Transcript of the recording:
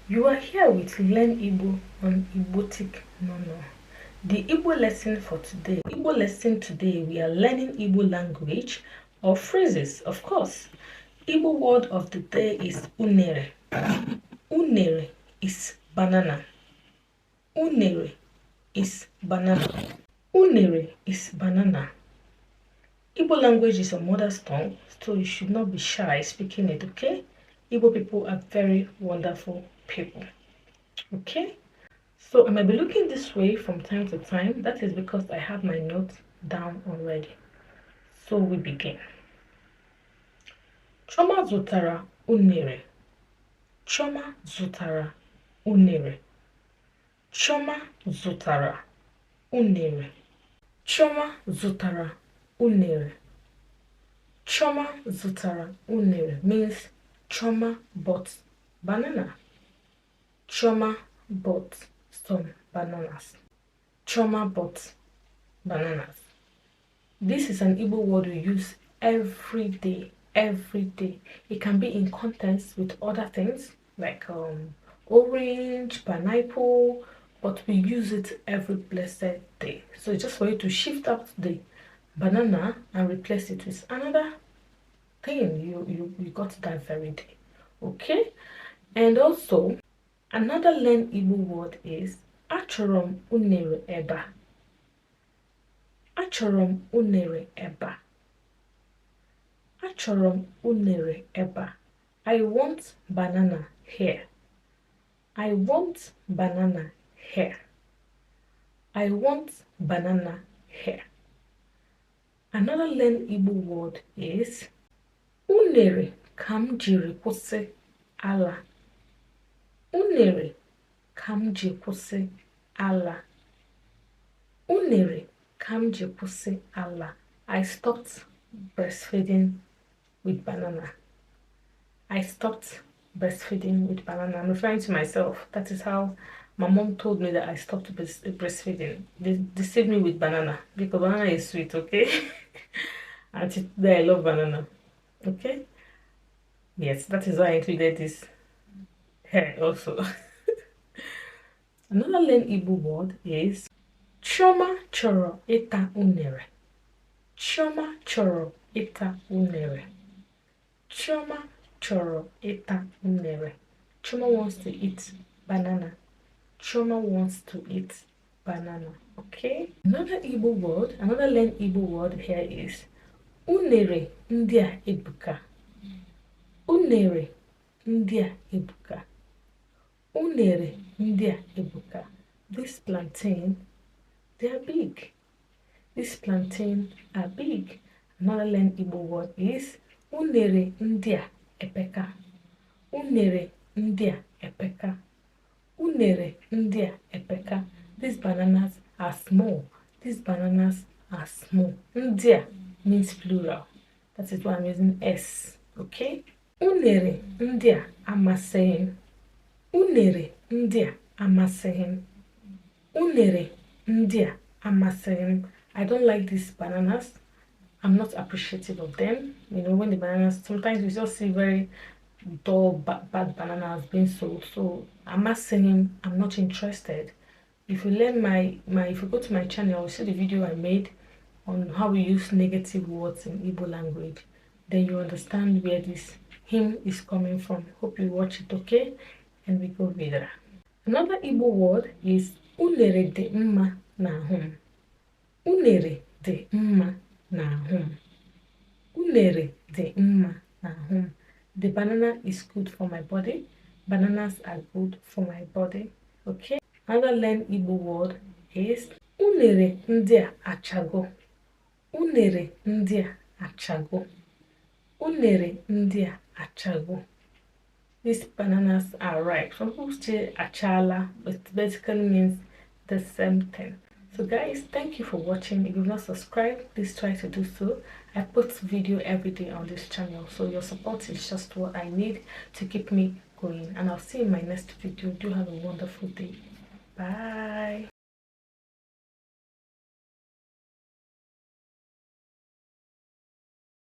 You are here with Learn Igbo on igboticnono. The Igbo lesson for today. Igbo lesson today, we are learning Igbo language or phrases, of course. Igbo word of the day is unere. Unere is banana. Unere is banana. Unere is banana. Igbo language is a mother tongue, so you should not be shy speaking it, okay? Igbo people are very wonderful people, okay? So I might be looking this way from time to time. That is because I have my notes down already. So we begin. Choma zutara unere. Choma zutara unere. Choma zutara unere. Choma zutara unere. Choma zutara unere means Choma bought banana. Choma bought some bananas. Choma bought bananas. This is an Igbo word we use every day. Every day. It can be in context with other things like orange, pineapple, but we use it every blessed day. So it's just for you to shift out the banana and replace it with another thing you got that very day. Okay? And also another Learn Igbo word is achorom unere eba. Achorom unere eba. Achorom unere eba. I want banana here. I want banana here. I want banana here. Another Learn Igbo word is unere kam jiri kwụsị ala. Unere kam ji kwụsị ala. Unere kam ji kwụsị ala. I stopped breastfeeding with banana. I stopped breastfeeding with banana. I'm referring to myself. That is how my mom told me that I stopped breastfeeding. They deceived me with banana because banana is sweet, okay? And today I love banana. Okay? Yes, that is why I included this here also. Another Learn Igbo word is Chioma chọrọ ịta unere. Chioma chọrọ ịta unere. Chioma chọrọ ịta unere. Chioma wants to eat banana. Chioma wants to eat banana. Okay? Another Igbo word, another Learn Igbo word here is unere ndị a ebuka. Unere ndị a ebuka. Unere ndị a ebuka. This plantain, they are big. This plantain are big. Another Learn Igbo word is unere ndị a epeka. Unere ndị a epeka. Unere ndị a epeka. These bananas are small. These bananas are small. Ndị a means plural. That is why I'm using S. Okay? Unere ndị a amasịghị m. Unere ndị a amasịghị m. Unere ndị a amasịghị m. I don't like these bananas. I'm not appreciative of them. You know, when the bananas, sometimes you just see very dull, bad bananas being sold. So amasịghị m, I'm not interested. If you learn if you go to my channel, you'll see the video I made on how we use negative words in Igbo language. Then you understand where this hymn is coming from. Hope you watch it, okay? And we go with another Igbo word is unere de mma na hum. Unere de mma na hum. Unere de mma na hum. The banana is good for my body. Bananas are good for my body. Okay? Another Learn Igbo word is unere ndị a achago. Unere ndị a achago. Unere ndị a achago. These bananas are ripe. Some people say achala, but it basically means the same thing. So guys, thank you for watching. If you've not subscribed, please try to do so. I put video every day on this channel, so your support is just what I need to keep me going. And I'll see you in my next video. Do have a wonderful day. Bye.